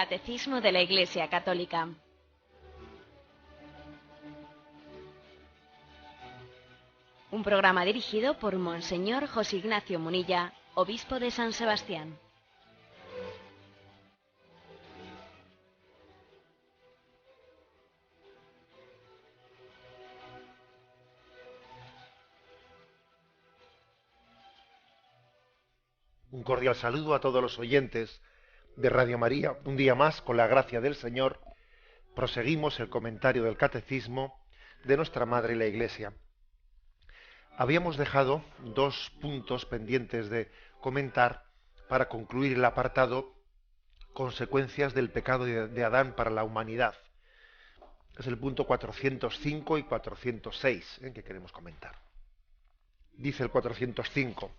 Catecismo de la Iglesia Católica. Un programa dirigido por Monseñor José Ignacio Munilla, obispo de San Sebastián. Un cordial saludo a todos los oyentes de Radio María. Un día más, con la gracia del Señor, proseguimos el comentario del Catecismo de nuestra Madre la Iglesia. Habíamos dejado dos puntos pendientes de comentar para concluir el apartado Consecuencias del pecado de Adán para la humanidad. Es el punto 405 y 406 que queremos comentar. Dice el 405: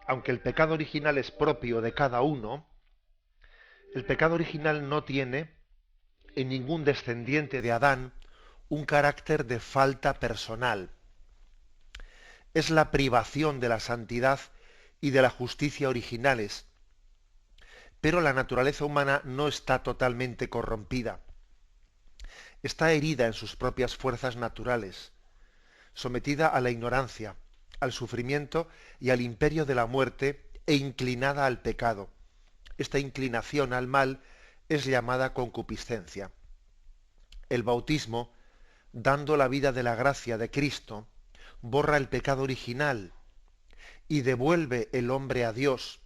aunque el pecado original es propio de cada uno, el pecado original no tiene en ningún descendiente de Adán un carácter de falta personal. Es la privación de la santidad y de la justicia originales, pero la naturaleza humana no está totalmente corrompida. Está herida en sus propias fuerzas naturales, sometida a la ignorancia, al sufrimiento y al imperio de la muerte e inclinada al pecado. Esta inclinación al mal es llamada concupiscencia. El bautismo, dando la vida de la gracia de Cristo, borra el pecado original y devuelve el hombre a Dios.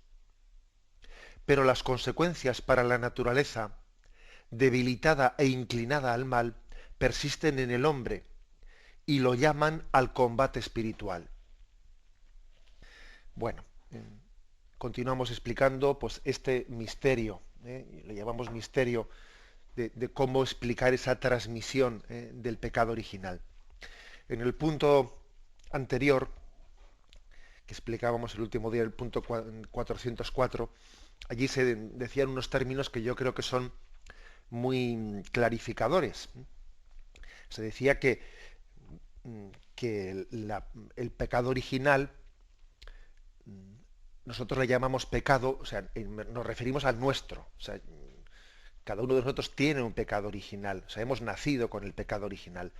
Pero las consecuencias para la naturaleza, debilitada e inclinada al mal, persisten en el hombre y lo llaman al combate espiritual. Bueno, continuamos explicando pues este misterio, le llamamos misterio de cómo explicar esa transmisión del pecado original. En el punto anterior, que explicábamos el último día, el punto 404, allí se decían unos términos que yo creo que son muy clarificadores. Se decía que el pecado original, nosotros le llamamos pecado, o sea, nos referimos al nuestro. O sea, cada uno de nosotros tiene un pecado original. O sea, hemos nacido con el pecado original.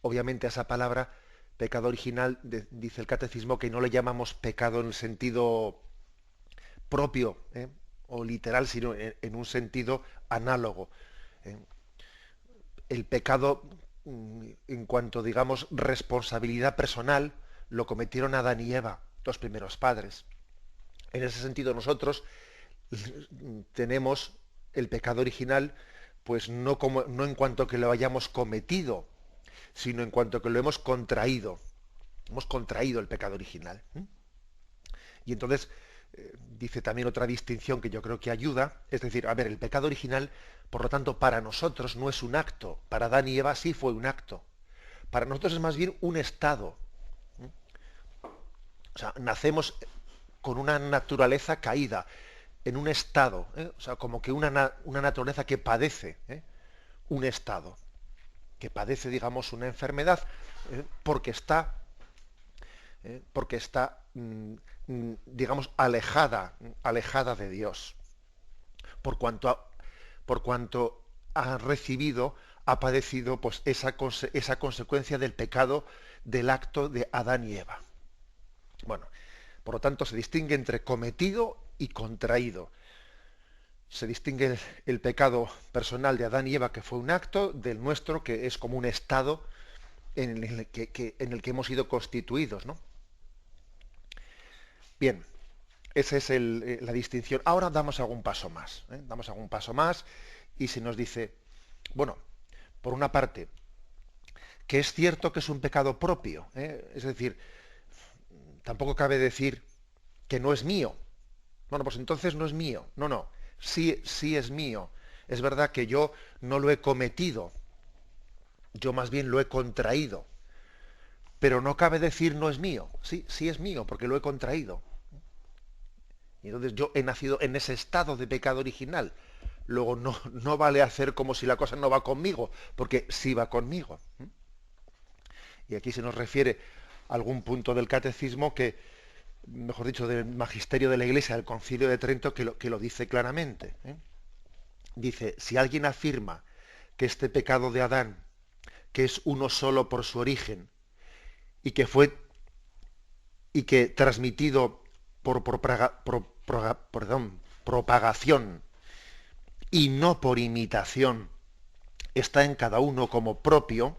Obviamente a esa palabra, pecado original, dice el Catecismo que no le llamamos pecado en el sentido propio o literal, sino en un sentido análogo. El pecado, en cuanto, digamos, responsabilidad personal, lo cometieron Adán y Eva, los primeros padres. En ese sentido nosotros tenemos el pecado original, pues no en cuanto que lo hayamos cometido, sino en cuanto que lo hemos contraído. Hemos contraído el pecado original. Y entonces dice también otra distinción que yo creo que ayuda, es decir, a ver, el pecado original, por lo tanto, para nosotros no es un acto. Para Adán y Eva sí fue un acto. Para nosotros es más bien un estado. O sea, nacemos con una naturaleza caída, en un estado, o sea, como que una naturaleza que padece un estado, que padece, digamos, una enfermedad, porque está, digamos, alejada de Dios, por cuanto ha recibido, ha padecido, pues esa consecuencia del pecado, del acto de Adán y Eva. Bueno, por lo tanto, se distingue entre cometido y contraído. Se distingue el pecado personal de Adán y Eva, que fue un acto, del nuestro, que es como un estado en el que hemos sido constituidos, ¿no? Bien, esa es la distinción. Ahora damos algún paso más. Damos algún paso más y se nos dice, bueno, por una parte, que es cierto que es un pecado propio, es decir, tampoco cabe decir que no es mío. Bueno, pues entonces no es mío. No. Sí es mío. Es verdad que yo no lo he cometido. Yo más bien lo he contraído. Pero no cabe decir no es mío. Sí es mío, porque lo he contraído. Y entonces yo he nacido en ese estado de pecado original. Luego no vale hacer como si la cosa no va conmigo, porque sí va conmigo. Y aquí se nos refiere a algún punto del catecismo que mejor dicho, del magisterio de la Iglesia, del Concilio de Trento, que lo dice claramente. Dice, si alguien afirma que este pecado de Adán, que es uno solo por su origen, y que fue y que transmitido propagación y no por imitación, está en cada uno como propio,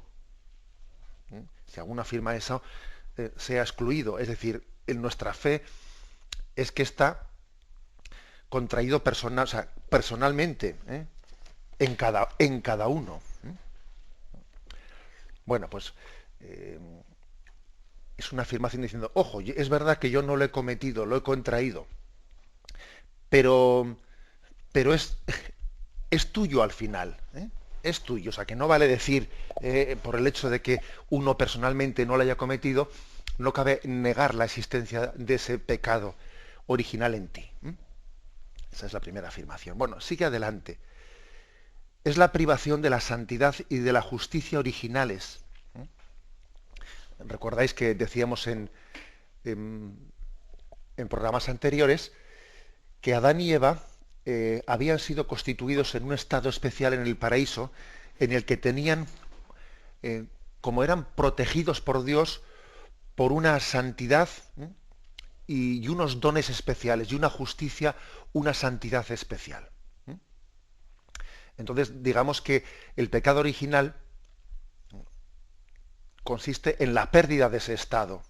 si alguno afirma eso, sea excluido. Es decir, en nuestra fe es que está contraído personal, o sea, personalmente, en cada uno. Bueno, pues es una afirmación diciendo, ojo, es verdad que yo no lo he cometido, lo he contraído, pero, pero es tuyo al final, ¿eh? Es tuyo. O sea, que no vale decir, por el hecho de que uno personalmente no lo haya cometido, no cabe negar la existencia de ese pecado original en ti. Esa es la primera afirmación. Bueno, sigue adelante. Es la privación de la santidad y de la justicia originales. Recordáis que decíamos en programas anteriores que Adán y Eva habían sido constituidos en un estado especial en el paraíso, en el que tenían, como eran protegidos por Dios, por una santidad y unos dones especiales, y una justicia, una santidad especial. Entonces, digamos que el pecado original consiste en la pérdida de ese estado.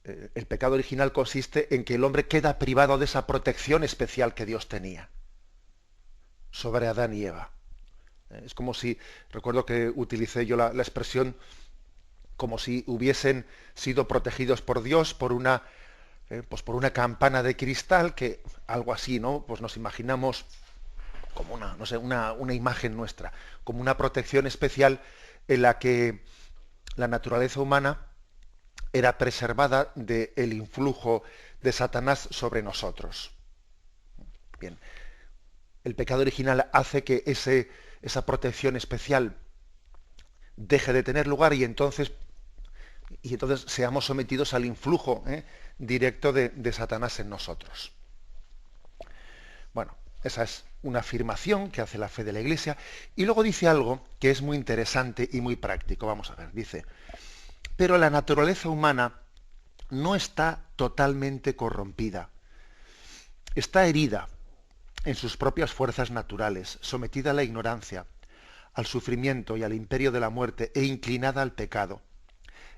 El pecado original consiste en que el hombre queda privado de esa protección especial que Dios tenía sobre Adán y Eva. Es como si, recuerdo que utilicé yo la expresión, como si hubiesen sido protegidos por Dios pues por una campana de cristal, que algo así, ¿no? Pues nos imaginamos como una imagen nuestra, como una protección especial en la que la naturaleza humana era preservada del influjo de Satanás sobre nosotros. Bien, el pecado original hace que esa protección especial deje de tener lugar y entonces seamos sometidos al influjo directo de Satanás en nosotros. Bueno, esa es una afirmación que hace la fe de la Iglesia. Y luego dice algo que es muy interesante y muy práctico. Vamos a ver, dice, pero la naturaleza humana no está totalmente corrompida. Está herida en sus propias fuerzas naturales, sometida a la ignorancia, al sufrimiento y al imperio de la muerte e inclinada al pecado.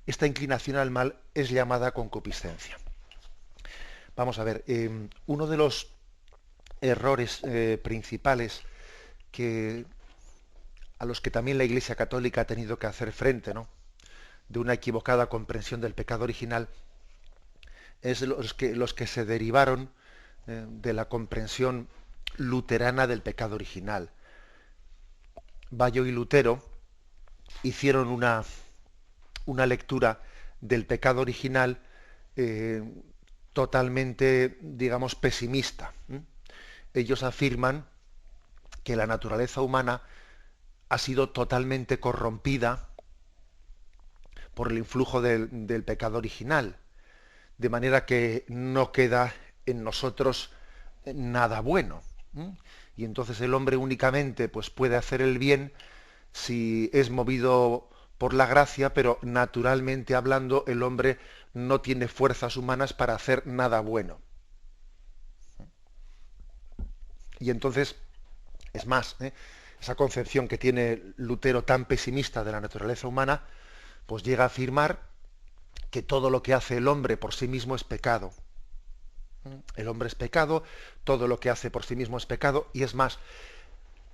Esta inclinación al mal es llamada concupiscencia. Vamos a ver, uno de los errores principales a los que también la Iglesia Católica ha tenido que hacer frente, ¿no?, de una equivocada comprensión del pecado original, es los que se derivaron de la comprensión luterana del pecado original. Bayo y Lutero hicieron una lectura del pecado original totalmente, digamos, pesimista. Ellos afirman que la naturaleza humana ha sido totalmente corrompida por el influjo del pecado original, de manera que no queda en nosotros nada bueno. Y entonces el hombre únicamente pues, puede hacer el bien si es movido por la gracia, pero naturalmente hablando el hombre no tiene fuerzas humanas para hacer nada bueno. Y entonces, es más, esa concepción que tiene Lutero tan pesimista de la naturaleza humana, pues llega a afirmar que todo lo que hace el hombre por sí mismo es pecado. El hombre es pecado, todo lo que hace por sí mismo es pecado, y es más,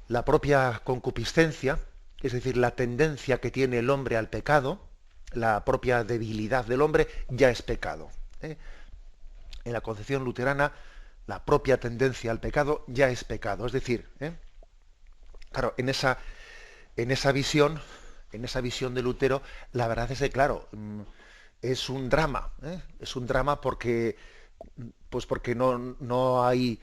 la propia concupiscencia, es decir, la tendencia que tiene el hombre al pecado, la propia debilidad del hombre, ya es pecado. En la concepción luterana, la propia tendencia al pecado ya es pecado. Es decir, claro, en esa visión de Lutero, la verdad es que, claro, es un drama. Es un drama porque no hay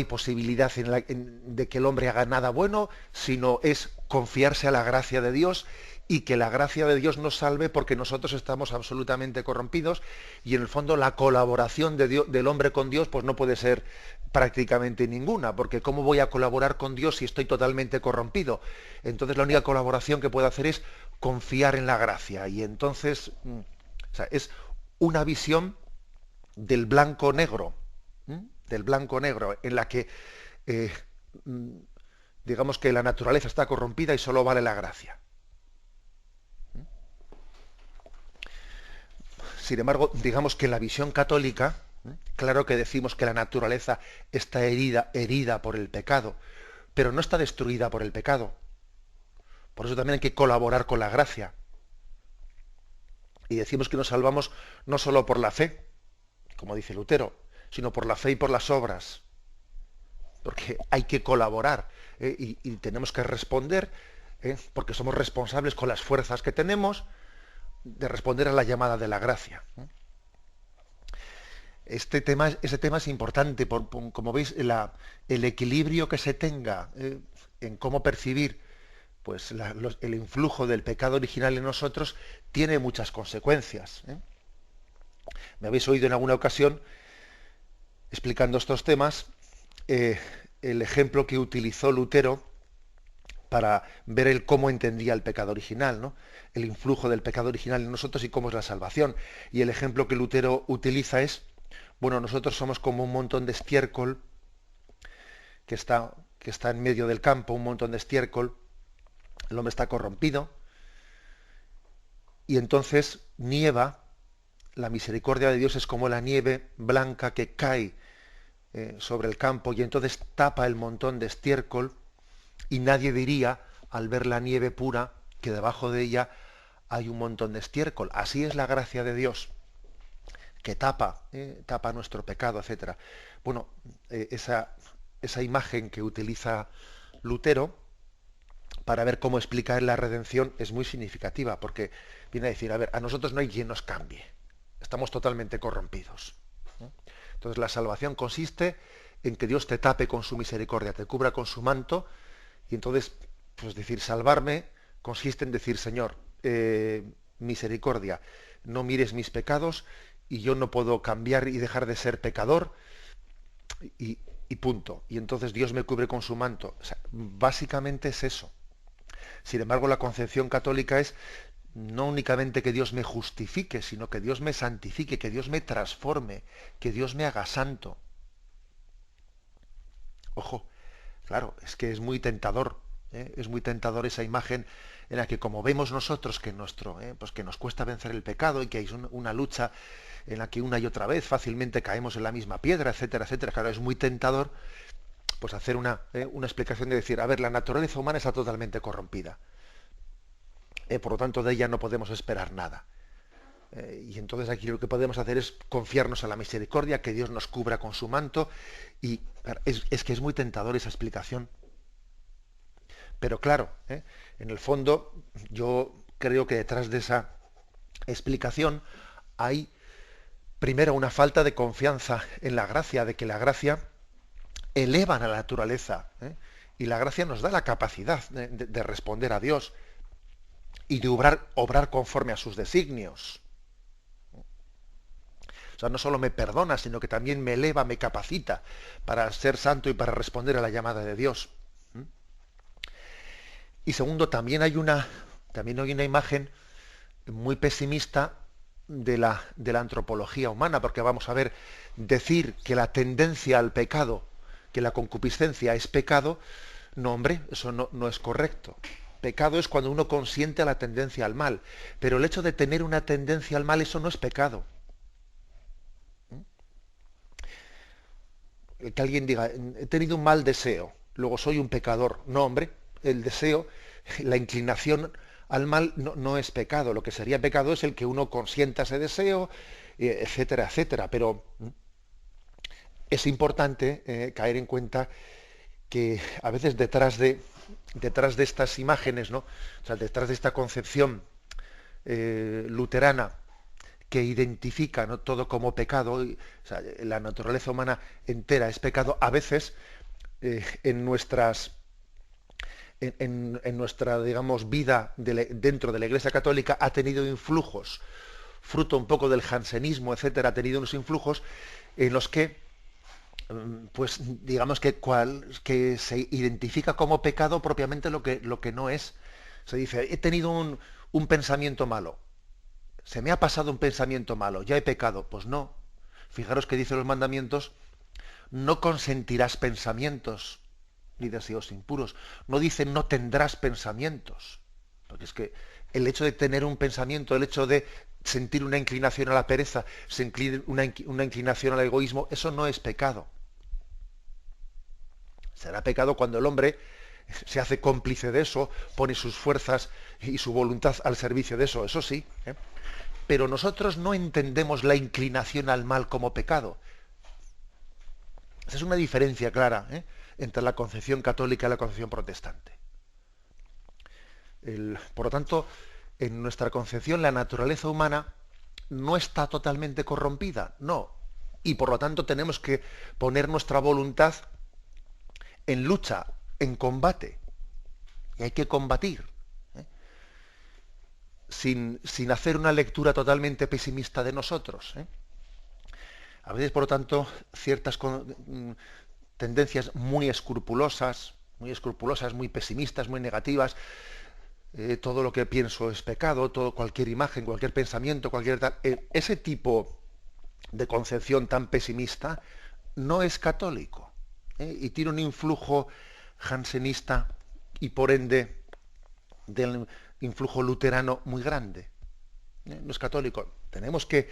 posibilidad de que el hombre haga nada bueno, sino es confiarse a la gracia de Dios y que la gracia de Dios nos salve porque nosotros estamos absolutamente corrompidos, y en el fondo la colaboración del hombre con Dios pues no puede ser prácticamente ninguna, porque ¿cómo voy a colaborar con Dios si estoy totalmente corrompido? Entonces la única colaboración que puedo hacer es confiar en la gracia, y entonces o sea, es una visión del blanco-negro, del blanco-negro, en la que mm, digamos que la naturaleza está corrompida y solo vale la gracia. Sin embargo, digamos que en la visión católica, claro que decimos que la naturaleza está herida por el pecado, pero no está destruida por el pecado. Por eso también hay que colaborar con la gracia. Y decimos que nos salvamos no solo por la fe, como dice Lutero, sino por la fe y por las obras. Porque hay que colaborar, y tenemos que responder, porque somos responsables con las fuerzas que tenemos, de responder a la llamada de la gracia. Ese tema es importante, como veis, el equilibrio que se tenga en cómo percibir pues, el influjo del pecado original en nosotros tiene muchas consecuencias. Me habéis oído en alguna ocasión, explicando estos temas, el ejemplo que utilizó Lutero para ver cómo entendía el pecado original, ¿no? El influjo del pecado original en nosotros y cómo es la salvación. Y el ejemplo que Lutero utiliza es, bueno, nosotros somos como un montón de estiércol que está en medio del campo, un montón de estiércol, el hombre está corrompido, y entonces nieva, la misericordia de Dios es como la nieve blanca que cae sobre el campo, y entonces tapa el montón de estiércol, y nadie diría, al ver la nieve pura, que debajo de ella hay un montón de estiércol. Así es la gracia de Dios, que tapa nuestro pecado, etc. Bueno, esa imagen que utiliza Lutero para ver cómo explicar la redención es muy significativa, porque viene a decir, a ver, a nosotros no hay quien nos cambie, estamos totalmente corrompidos. Entonces la salvación consiste en que Dios te tape con su misericordia, te cubra con su manto, y entonces, pues decir, salvarme consiste en decir, Señor, misericordia, no mires mis pecados, y yo no puedo cambiar y dejar de ser pecador, y punto. Y entonces Dios me cubre con su manto. O sea, básicamente es eso. Sin embargo, la concepción católica es no únicamente que Dios me justifique, sino que Dios me santifique, que Dios me transforme, que Dios me haga santo. Ojo, claro, es que es muy tentador, es muy tentador esa imagen en la que, como vemos nosotros que pues que nos cuesta vencer el pecado, y que hay una lucha en la que una y otra vez fácilmente caemos en la misma piedra, etcétera, etcétera. Claro, es muy tentador pues hacer una explicación de decir, a ver, la naturaleza humana está totalmente corrompida. Por lo tanto, de ella no podemos esperar nada. Y entonces aquí lo que podemos hacer es confiarnos a la misericordia, que Dios nos cubra con su manto, y es que es muy tentador esa explicación. Pero claro, en el fondo yo creo que detrás de esa explicación hay primero una falta de confianza en la gracia, de que la gracia eleva a la naturaleza, y la gracia nos da la capacidad de responder a Dios y de obrar conforme a sus designios. O sea, no solo me perdona, sino que también me eleva, me capacita para ser santo y para responder a la llamada de Dios. Y segundo, también hay una imagen muy pesimista de la antropología humana, porque vamos a ver, decir que la tendencia al pecado, que la concupiscencia es pecado, no, hombre, eso no es correcto. Pecado es cuando uno consiente a la tendencia al mal, pero el hecho de tener una tendencia al mal, eso no es pecado. Que alguien diga, he tenido un mal deseo, luego soy un pecador. No, hombre, el deseo, la inclinación al mal no es pecado. Lo que sería pecado es el que uno consienta ese deseo, etcétera, etcétera. Pero es importante caer en cuenta que a veces detrás de estas imágenes, ¿no? O sea, detrás de esta concepción luterana, que identifica, ¿no?, todo como pecado, o sea, la naturaleza humana entera es pecado, a veces en nuestras en nuestra, digamos, vida dentro de la Iglesia Católica ha tenido influjos, fruto un poco del jansenismo, etcétera, ha tenido unos influjos en los que, pues, digamos que se identifica como pecado propiamente lo que no es. Se dice, he tenido un pensamiento malo, se me ha pasado un pensamiento malo, ya he pecado. Pues no. Fijaros que dicen los mandamientos, no consentirás pensamientos ni deseos impuros. No dicen no tendrás pensamientos. Porque es que el hecho de tener un pensamiento, el hecho de sentir una inclinación a la pereza, una inclinación al egoísmo, eso no es pecado. Será pecado cuando el hombre se hace cómplice de eso, pone sus fuerzas y su voluntad al servicio de eso, eso sí. Pero nosotros no entendemos la inclinación al mal como pecado. Esa es una diferencia clara entre la concepción católica y la concepción protestante. Por lo tanto, en nuestra concepción la naturaleza humana no está totalmente corrompida, no. Y por lo tanto tenemos que poner nuestra voluntad en lucha, en combate. Y hay que combatir. Sin hacer una lectura totalmente pesimista de nosotros. A veces, por lo tanto, ciertas tendencias muy escrupulosas, muy pesimistas, muy negativas. Todo lo que pienso es pecado, cualquier imagen, cualquier pensamiento, ese tipo de concepción tan pesimista no es católico, y tiene un influjo jansenista y por ende del influjo luterano muy grande. No es católico. Tenemos que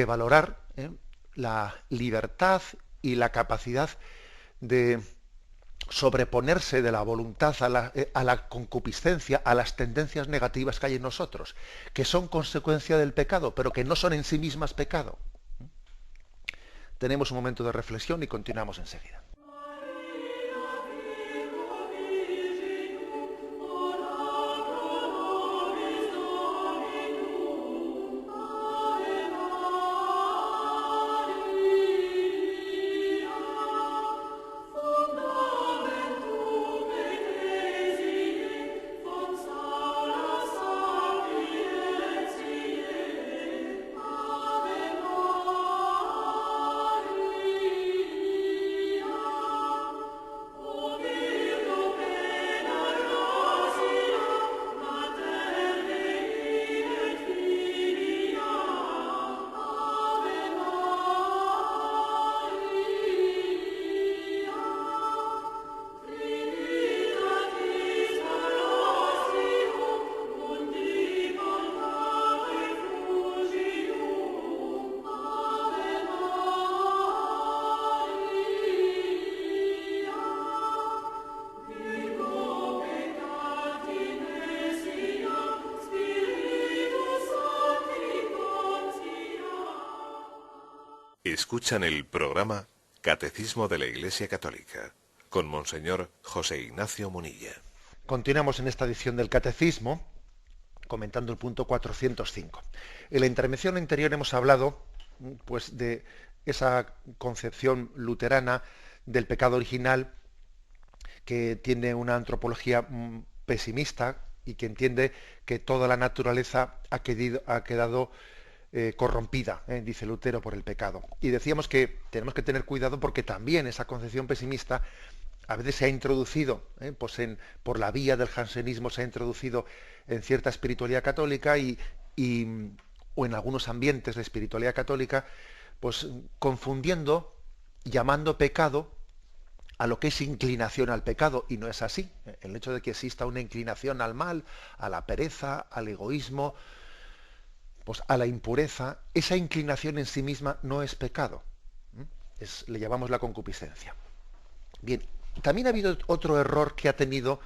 valorar la libertad y la capacidad de sobreponerse de la voluntad a la concupiscencia, a las tendencias negativas que hay en nosotros, que son consecuencia del pecado, pero que no son en sí mismas pecado. Tenemos un momento de reflexión y continuamos enseguida. Escuchan el programa Catecismo de la Iglesia Católica con Monseñor José Ignacio Munilla. Continuamos en esta edición del Catecismo comentando el punto 405. En la intervención anterior hemos hablado pues de esa concepción luterana del pecado original que tiene una antropología pesimista y que entiende que toda la naturaleza ha quedado corrompida, dice Lutero, por el pecado. Y decíamos que tenemos que tener cuidado porque también esa concepción pesimista a veces se ha introducido, por la vía del jansenismo se ha introducido en cierta espiritualidad católica o en algunos ambientes de espiritualidad católica, pues confundiendo, llamando pecado a lo que es inclinación al pecado, y no es así. El hecho de que exista una inclinación al mal, a la pereza, al egoísmo, pues a la impureza, esa inclinación en sí misma no es pecado. Le llamamos la concupiscencia. Bien, también ha habido otro error que ha tenido,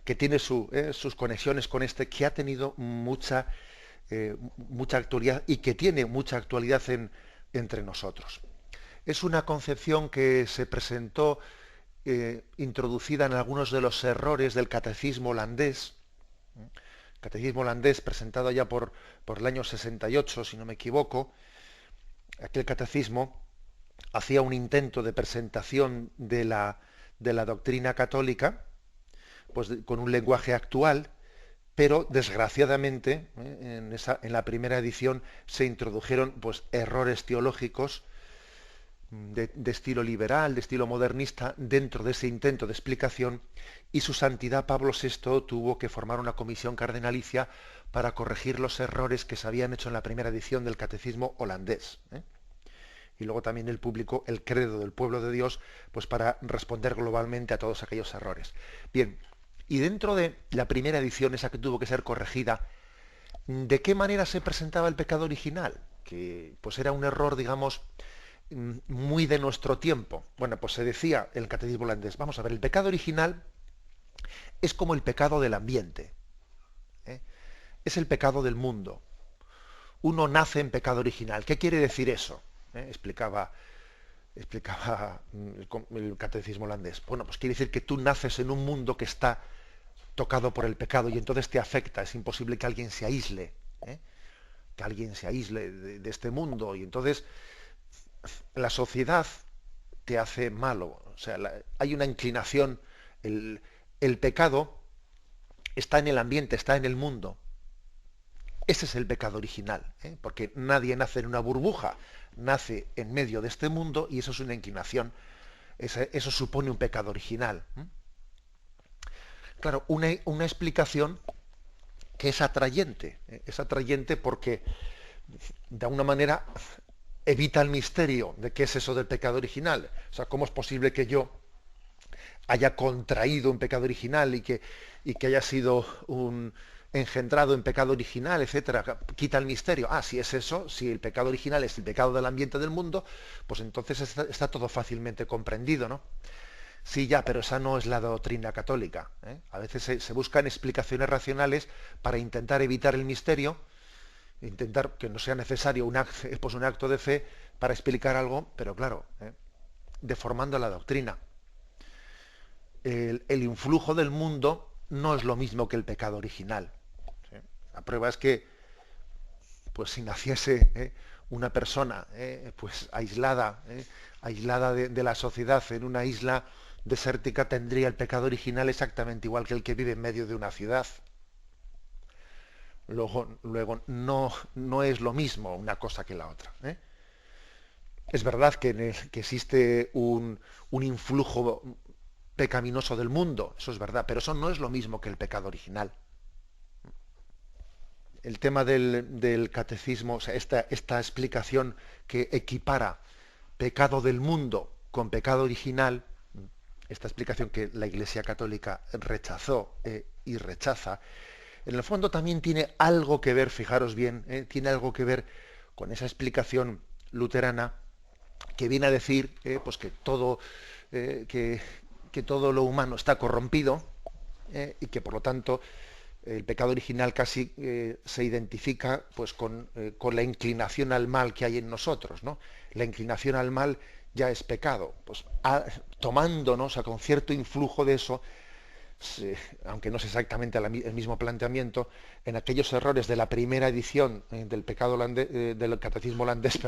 que tiene sus conexiones con este, que ha tenido mucha actualidad y que tiene mucha actualidad entre nosotros. Es una concepción que se presentó introducida en algunos de los errores del catecismo holandés. Catecismo holandés presentado ya por el año 68, si no me equivoco. Aquel catecismo hacía un intento de presentación de la doctrina católica, pues con un lenguaje actual, pero desgraciadamente en la primera edición se introdujeron pues errores teológicos de estilo liberal, de estilo modernista, dentro de ese intento de explicación, y su santidad Pablo VI tuvo que formar una comisión cardenalicia para corregir los errores que se habían hecho en la primera edición del catecismo holandés. Y luego también él publicó el credo del pueblo de Dios, pues para responder globalmente a todos aquellos errores. Bien, y dentro de la primera edición, esa que tuvo que ser corregida, ¿de qué manera se presentaba el pecado original? Que pues era un error, digamos, muy de nuestro tiempo. Bueno, pues se decía en el catecismo holandés, vamos a ver, el pecado original es como el pecado del ambiente, ¿eh? Es el pecado del mundo. Uno nace en pecado original. ¿Qué quiere decir eso? Explicaba el catecismo holandés. Bueno, pues quiere decir que tú naces en un mundo que está tocado por el pecado y entonces te afecta. Es imposible que alguien se aísle, que alguien se aísle de este mundo, y entonces la sociedad te hace malo. O sea, hay una inclinación. El pecado está en el ambiente, está en el mundo. Ese es el pecado original, porque nadie nace en una burbuja, nace en medio de este mundo, y eso es una inclinación. Eso supone un pecado original. Claro, una explicación que es atrayente. Es atrayente porque de alguna manera evita el misterio de qué es eso del pecado original. O sea, ¿cómo es posible que yo haya contraído un pecado original y que haya sido engendrado en pecado original, etcétera? Quita el misterio. Si es eso, si el pecado original es el pecado del ambiente del mundo, pues entonces está todo fácilmente comprendido, ¿no? Sí, ya, pero esa no es la doctrina católica. A veces se buscan explicaciones racionales para intentar evitar el misterio, intentar que no sea necesario un acto de fe para explicar algo, pero claro, deformando la doctrina. El influjo del mundo no es lo mismo que el pecado original. ¿Sí? La prueba es que, pues si naciese una persona pues aislada de la sociedad en una isla desértica, tendría el pecado original exactamente igual que el que vive en medio de una ciudad. Luego no es lo mismo una cosa que la otra. Es verdad que existe un influjo pecaminoso del mundo, eso es verdad, pero eso no es lo mismo que el pecado original. El tema del catecismo, o sea, esta explicación que equipara pecado del mundo con pecado original, esta explicación que la Iglesia Católica rechazó y rechaza, en el fondo también tiene algo que ver, fijaros bien, tiene algo que ver con esa explicación luterana que viene a decir pues que todo lo humano está corrompido, y que por lo tanto el pecado original casi se identifica pues con la inclinación al mal que hay en nosotros, ¿no? La inclinación al mal ya es pecado. Pues tomándonos con cierto influjo de eso, aunque no es exactamente el mismo planteamiento, en aquellos errores de la primera edición del pecado del catecismo holandés,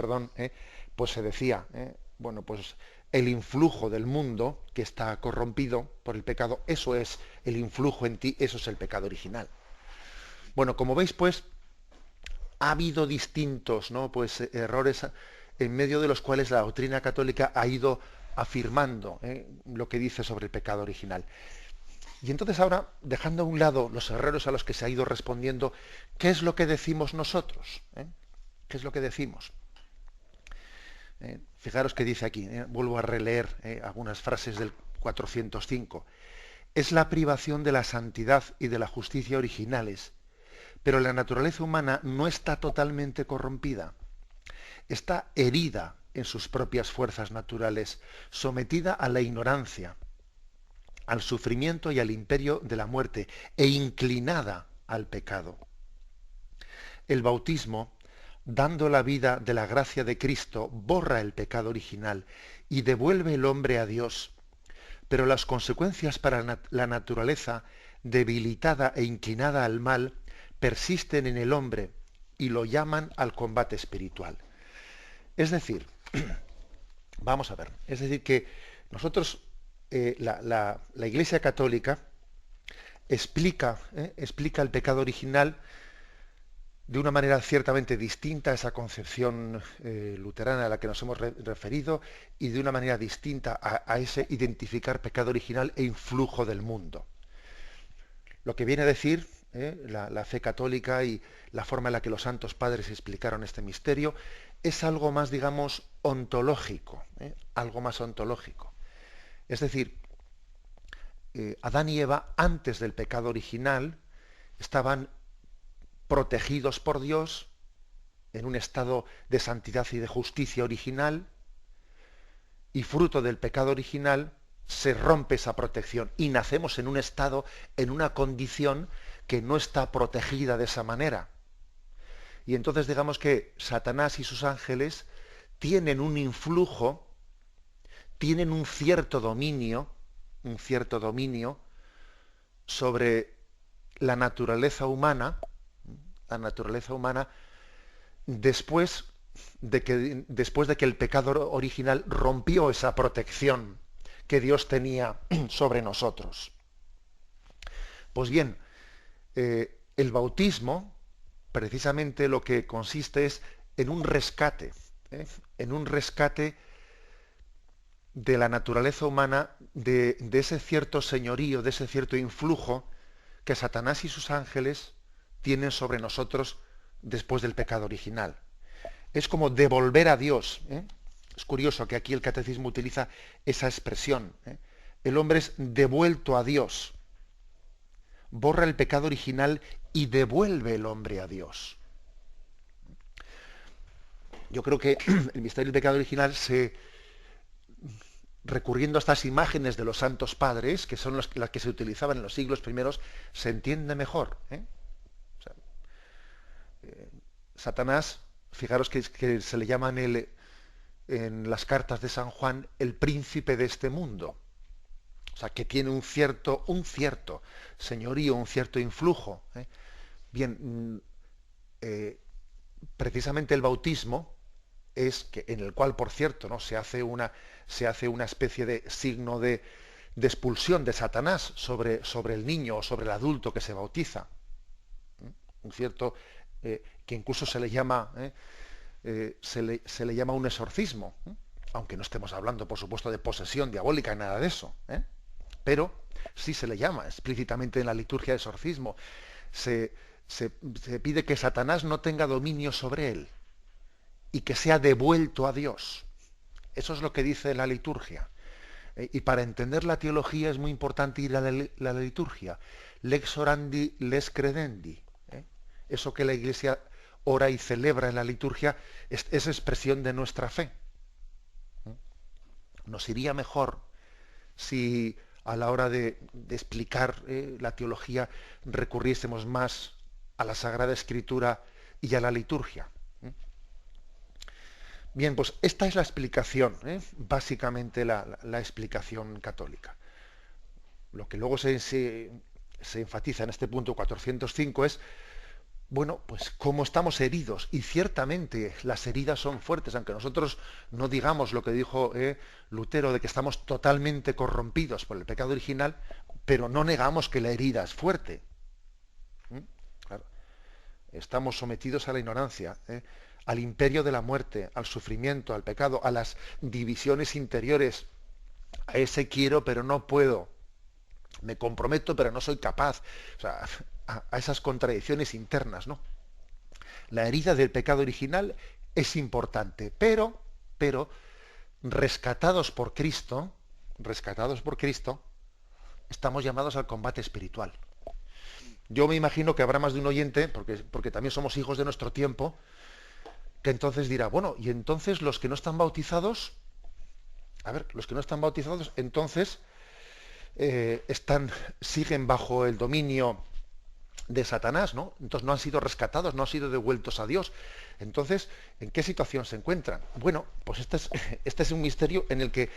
pues se decía, bueno, pues el influjo del mundo que está corrompido por el pecado, eso es el influjo en ti, eso es el pecado original. Bueno, como veis, pues ha habido distintos, ¿no?, pues errores en medio de los cuales la doctrina católica ha ido afirmando lo que dice sobre el pecado original. Y entonces ahora, dejando a un lado los errores a los que se ha ido respondiendo, ¿qué es lo que decimos nosotros? ¿Qué es lo que decimos? Fijaros que dice aquí, vuelvo a releer algunas frases del 405. Es la privación de la santidad y de la justicia originales, pero la naturaleza humana no está totalmente corrompida. Está herida en sus propias fuerzas naturales, sometida a la ignorancia, al sufrimiento y al imperio de la muerte, e inclinada al pecado. El bautismo, dando la vida de la gracia de Cristo, borra el pecado original y devuelve el hombre a Dios, pero las consecuencias para la naturaleza, debilitada e inclinada al mal, persisten en el hombre y lo llaman al combate espiritual. Es decir, vamos a ver, es decir que nosotros, la Iglesia Católica, explica el pecado original de una manera ciertamente distinta a esa concepción luterana a la que nos hemos referido, y de una manera distinta a ese identificar pecado original e influjo del mundo. Lo que viene a decir la fe católica y la forma en la que los santos padres explicaron este misterio es algo más, digamos, ontológico, algo más ontológico. Es decir, Adán y Eva, antes del pecado original, estaban protegidos por Dios en un estado de santidad y de justicia original, y fruto del pecado original se rompe esa protección y nacemos en un estado, en una condición que no está protegida de esa manera. Y entonces digamos que Satanás y sus ángeles tienen un influjo, tienen un cierto dominio sobre la naturaleza humana, después de que el pecado original rompió esa protección que Dios tenía sobre nosotros. Pues bien, el bautismo precisamente lo que consiste es en un rescate de la naturaleza humana, de ese cierto señorío, de ese cierto influjo que Satanás y sus ángeles tienen sobre nosotros después del pecado original. Es como devolver a Dios. Es curioso que aquí el catecismo utiliza esa expresión. El hombre es devuelto a Dios. Borra el pecado original y devuelve el hombre a Dios. Yo creo que el misterio del pecado original recurriendo a estas imágenes de los santos padres, que son las que se utilizaban en los siglos primeros, se entiende mejor. Satanás, fijaros que se le llaman en las cartas de San Juan el príncipe de este mundo. O sea, que tiene un cierto señorío, un cierto influjo. Bien, precisamente el bautismo es que en el cual, por cierto, ¿no? se hace una especie de signo de expulsión de Satanás sobre el niño o sobre el adulto que se bautiza. Un cierto que incluso se le llama un exorcismo, aunque no estemos hablando, por supuesto, de posesión diabólica, nada de eso, pero sí se le llama explícitamente en la liturgia de exorcismo. Se pide que Satanás no tenga dominio sobre él y que sea devuelto a Dios. Eso es lo que dice la liturgia. Y para entender la teología es muy importante ir a la liturgia. Lex orandi, lex credendi. Eso que la Iglesia ora y celebra en la liturgia es expresión de nuestra fe. Nos iría mejor si a la hora de explicar la teología recurriésemos más a la Sagrada Escritura y a la liturgia. Bien, pues esta es la explicación, básicamente la explicación católica. Lo que luego se enfatiza en este punto 405 es, bueno, pues cómo estamos heridos, y ciertamente las heridas son fuertes, aunque nosotros no digamos lo que dijo Lutero de que estamos totalmente corrompidos por el pecado original, pero no negamos que la herida es fuerte. Claro. Estamos sometidos a la ignorancia, al imperio de la muerte, al sufrimiento, al pecado, a las divisiones interiores, a ese quiero pero no puedo, me comprometo pero no soy capaz, o sea, a esas contradicciones internas, ¿no? La herida del pecado original es importante, pero rescatados por Cristo, estamos llamados al combate espiritual. Yo me imagino que habrá más de un oyente, porque también somos hijos de nuestro tiempo, que entonces dirá, bueno, y entonces los que no están bautizados, entonces siguen bajo el dominio de Satanás, ¿no? Entonces no han sido rescatados, no han sido devueltos a Dios. Entonces, ¿en qué situación se encuentran? Bueno, pues este es un misterio en el que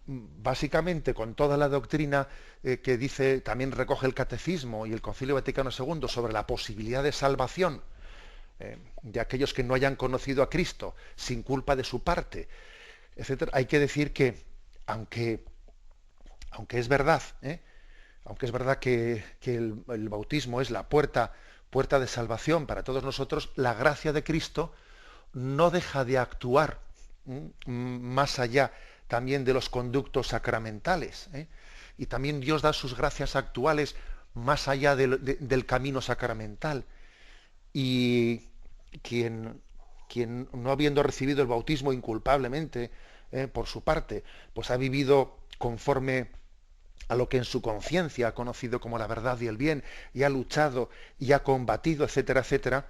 básicamente con toda la doctrina que dice, también recoge el Catecismo y el Concilio Vaticano II sobre la posibilidad de salvación de aquellos que no hayan conocido a Cristo sin culpa de su parte, etcétera. Hay que decir que, aunque es verdad, aunque es verdad que el bautismo es la puerta de salvación para todos nosotros, la gracia de Cristo no deja de actuar más allá también de los conductos sacramentales, ¿eh? Y también Dios da sus gracias actuales más allá del camino sacramental. Y quien no habiendo recibido el bautismo inculpablemente, por su parte, pues ha vivido conforme a lo que en su conciencia ha conocido como la verdad y el bien, y ha luchado y ha combatido, etcétera, etcétera,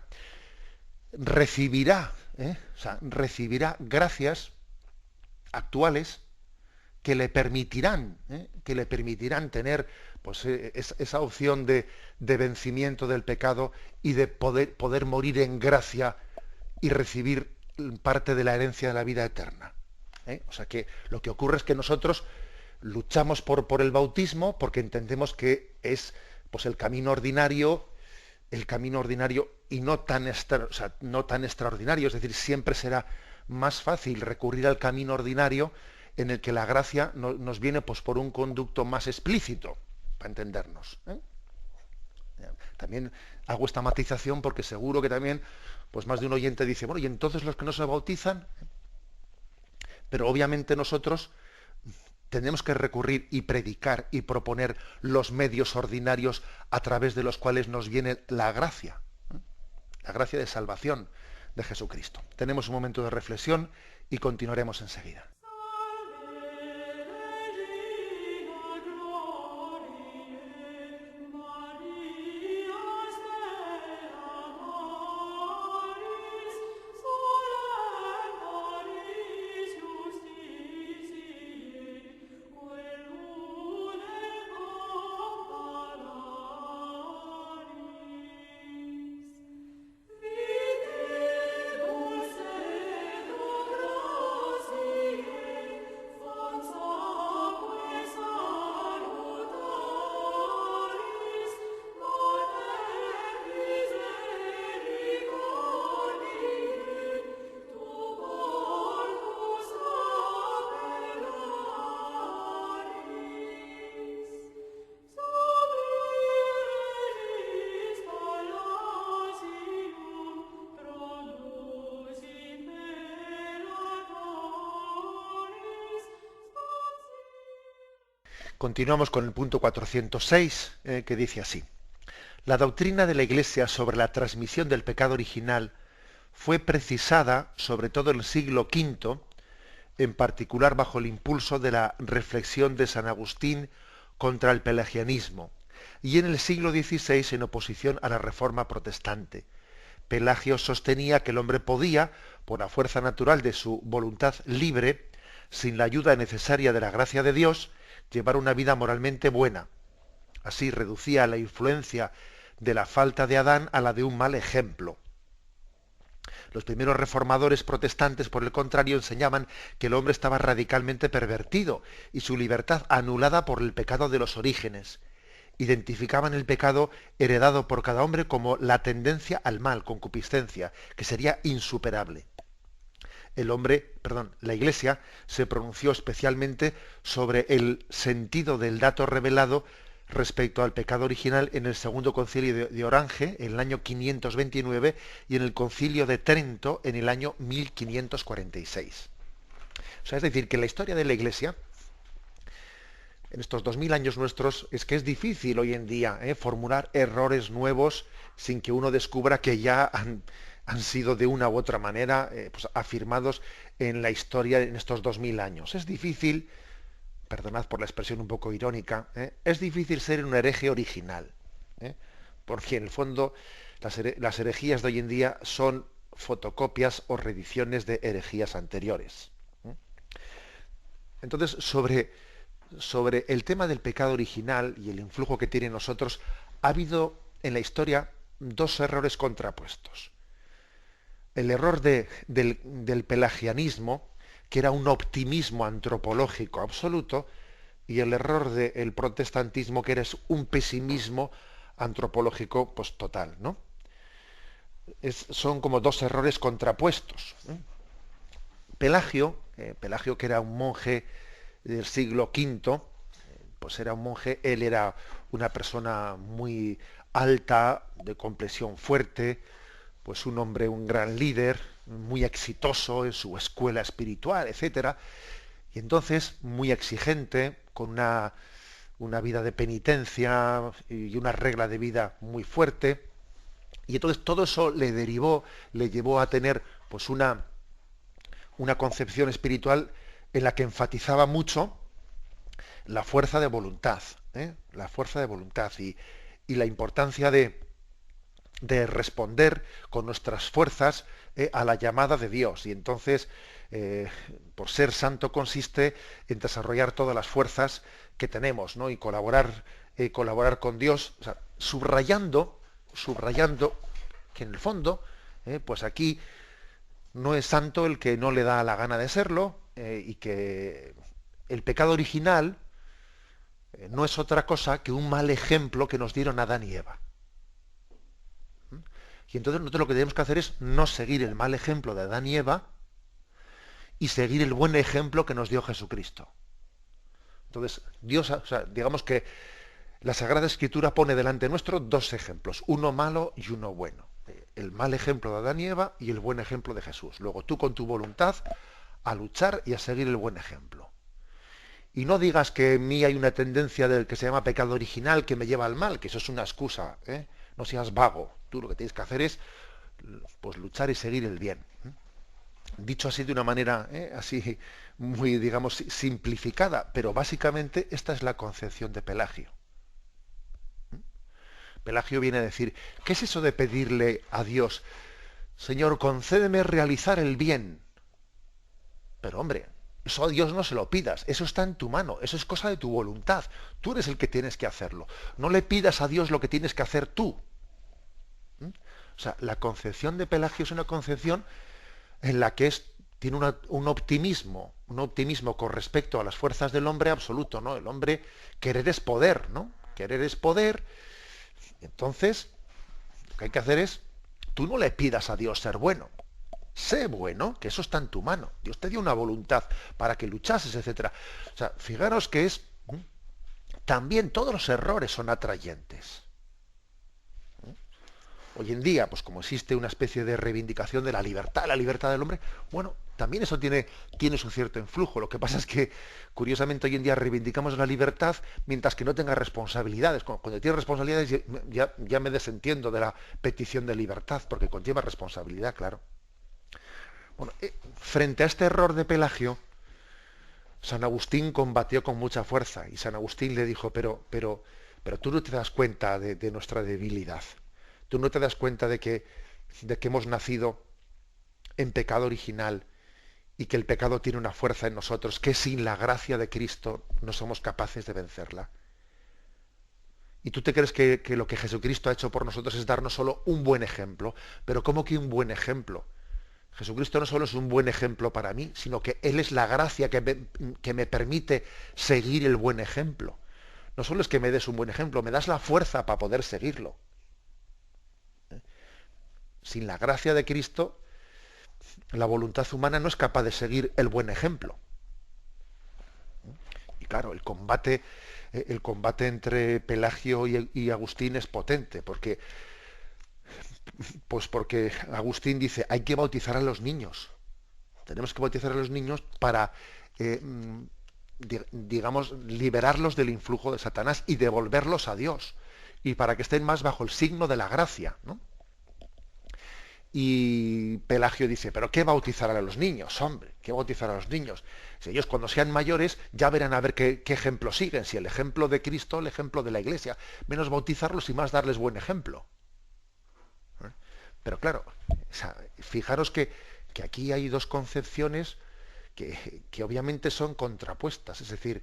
recibirá, recibirá gracias actuales que le permitirán tener pues, esa opción de vencimiento del pecado y de poder morir en gracia y recibir parte de la herencia de la vida eterna. O sea que lo que ocurre es que nosotros luchamos por el bautismo porque entendemos que es pues, el camino ordinario y no tan extraordinario, es decir, siempre será más fácil recurrir al camino ordinario en el que la gracia nos viene pues, por un conducto más explícito, para entendernos. También hago esta matización porque seguro que también pues más de un oyente dice, bueno, y entonces los que no se bautizan, pero obviamente nosotros tenemos que recurrir y predicar y proponer los medios ordinarios a través de los cuales nos viene la gracia de salvación de Jesucristo. Tenemos un momento de reflexión y continuaremos enseguida. Continuamos con el punto 406, que dice así. La doctrina de la Iglesia sobre la transmisión del pecado original fue precisada, sobre todo en el siglo V, en particular bajo el impulso de la reflexión de San Agustín contra el pelagianismo, y en el siglo XVI en oposición a la Reforma protestante. Pelagio sostenía que el hombre podía, por la fuerza natural de su voluntad libre, sin la ayuda necesaria de la gracia de Dios, llevar una vida moralmente buena. Así reducía la influencia de la falta de Adán a la de un mal ejemplo. Los primeros reformadores protestantes, por el contrario, enseñaban que el hombre estaba radicalmente pervertido y su libertad anulada por el pecado de los orígenes. Identificaban el pecado heredado por cada hombre como la tendencia al mal, concupiscencia, que sería insuperable. La Iglesia se pronunció especialmente sobre el sentido del dato revelado respecto al pecado original en el Segundo Concilio de Orange, en el año 529, y en el Concilio de Trento, en el año 1546. O sea, es decir, que la historia de la Iglesia, en estos 2000 años nuestros, es que es difícil hoy en día formular errores nuevos sin que uno descubra que ya han sido de una u otra manera pues, afirmados en la historia en estos 2000 años. Es difícil, perdonad por la expresión un poco irónica, es difícil ser un hereje original, porque en el fondo las herejías de hoy en día son fotocopias o reediciones de herejías anteriores. Entonces, sobre el tema del pecado original y el influjo que tiene en nosotros, ha habido en la historia dos errores contrapuestos. El error del pelagianismo, que era un optimismo antropológico absoluto, y el error del protestantismo, que era un pesimismo antropológico pues, total, ¿no? Son como dos errores contrapuestos. Pelagio, que era un monje del siglo V, pues era un monje, él era una persona muy alta, de complexión fuerte, pues un hombre, un gran líder, muy exitoso en su escuela espiritual, etcétera, y entonces muy exigente, con una vida de penitencia y una regla de vida muy fuerte, y entonces todo eso le llevó a tener pues una concepción espiritual en la que enfatizaba mucho la fuerza de voluntad, ¿eh? La fuerza de voluntad y la importancia de responder con nuestras fuerzas a la llamada de Dios. Y entonces, por ser santo consiste en desarrollar todas las fuerzas que tenemos, ¿no? Y colaborar con Dios, o sea, subrayando que en el fondo, pues aquí no es santo el que no le da la gana de serlo, y que el pecado original no es otra cosa que un mal ejemplo que nos dieron Adán y Eva. Y entonces nosotros lo que tenemos que hacer es no seguir el mal ejemplo de Adán y Eva y seguir el buen ejemplo que nos dio Jesucristo. Entonces, Dios, o sea, digamos que la Sagrada Escritura pone delante nuestro dos ejemplos, uno malo y uno bueno. El mal ejemplo de Adán y Eva y el buen ejemplo de Jesús. Luego tú con tu voluntad a luchar y a seguir el buen ejemplo. Y no digas que en mí hay una tendencia del que se llama pecado original que me lleva al mal, que eso es una excusa, ¿eh? No seas vago. Tú lo que tienes que hacer es pues luchar y seguir el bien. Dicho así de una manera así muy, digamos, simplificada, pero básicamente esta es la concepción de Pelagio. Pelagio viene a decir, ¿qué es eso de pedirle a Dios, Señor, concédeme realizar el bien? Pero hombre, eso a Dios no se lo pidas, eso está en tu mano, eso es cosa de tu voluntad, tú eres el que tienes que hacerlo. No le pidas a Dios lo que tienes que hacer tú. O sea, la concepción de Pelagio es una concepción en la que tiene un optimismo con respecto a las fuerzas del hombre absoluto, ¿no? El hombre, querer es poder, ¿no? Querer es poder. Entonces, lo que hay que hacer es, tú no le pidas a Dios ser bueno. Sé bueno, que eso está en tu mano. Dios te dio una voluntad para que luchases, etcétera. O sea, fijaros que también todos los errores son atrayentes. Hoy en día, pues como existe una especie de reivindicación de la libertad del hombre, bueno, también eso tiene su cierto influjo. Lo que pasa es que, curiosamente, hoy en día reivindicamos la libertad mientras que no tenga responsabilidades. Cuando tiene responsabilidades ya me desentiendo de la petición de libertad, porque conlleva responsabilidad, claro. Bueno, frente a este error de Pelagio, San Agustín combatió con mucha fuerza, y San Agustín le dijo, pero tú no te das cuenta de nuestra debilidad. Tú no te das cuenta de que hemos nacido en pecado original y que el pecado tiene una fuerza en nosotros que sin la gracia de Cristo no somos capaces de vencerla. Y tú te crees que lo que Jesucristo ha hecho por nosotros es darnos solo un buen ejemplo. Pero ¿cómo que un buen ejemplo? Jesucristo no solo es un buen ejemplo para mí, sino que Él es la gracia que me permite seguir el buen ejemplo. No solo es que me des un buen ejemplo, me das la fuerza para poder seguirlo. Sin la gracia de Cristo, la voluntad humana no es capaz de seguir el buen ejemplo. Y claro, el combate entre Pelagio y Agustín es potente, porque Agustín dice, hay que bautizar a los niños. Tenemos que bautizar a los niños para, digamos, liberarlos del influjo de Satanás y devolverlos a Dios, y para que estén más bajo el signo de la gracia, ¿no? Y Pelagio dice, ¿pero qué bautizar a los niños, hombre? ¿Qué bautizar a los niños? Si ellos cuando sean mayores ya verán a ver qué ejemplo siguen, si el ejemplo de Cristo, el ejemplo de la Iglesia. Menos bautizarlos y más darles buen ejemplo. Pero claro, fijaros que aquí hay dos concepciones que obviamente son contrapuestas. Es decir,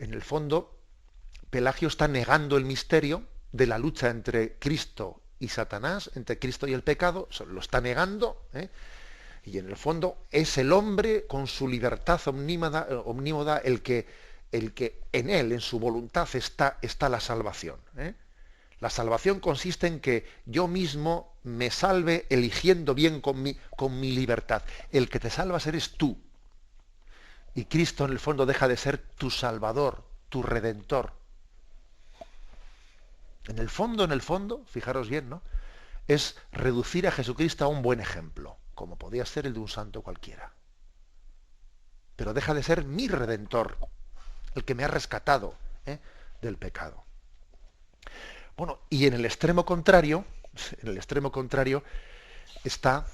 en el fondo, Pelagio está negando el misterio de la lucha entre Cristo y Satanás, entre Cristo y el pecado, lo está negando, y en el fondo es el hombre con su libertad omnímoda el que en él, en su voluntad, está la salvación. La salvación consiste en que yo mismo me salve eligiendo bien con mi libertad. El que te salvas eres tú. Y Cristo en el fondo deja de ser tu salvador, tu redentor. En el fondo, fijaros bien, ¿no? Es reducir a Jesucristo a un buen ejemplo, como podía ser el de un santo cualquiera. Pero deja de ser mi redentor, el que me ha rescatado, ¿eh?, del pecado. Bueno, y en el extremo contrario está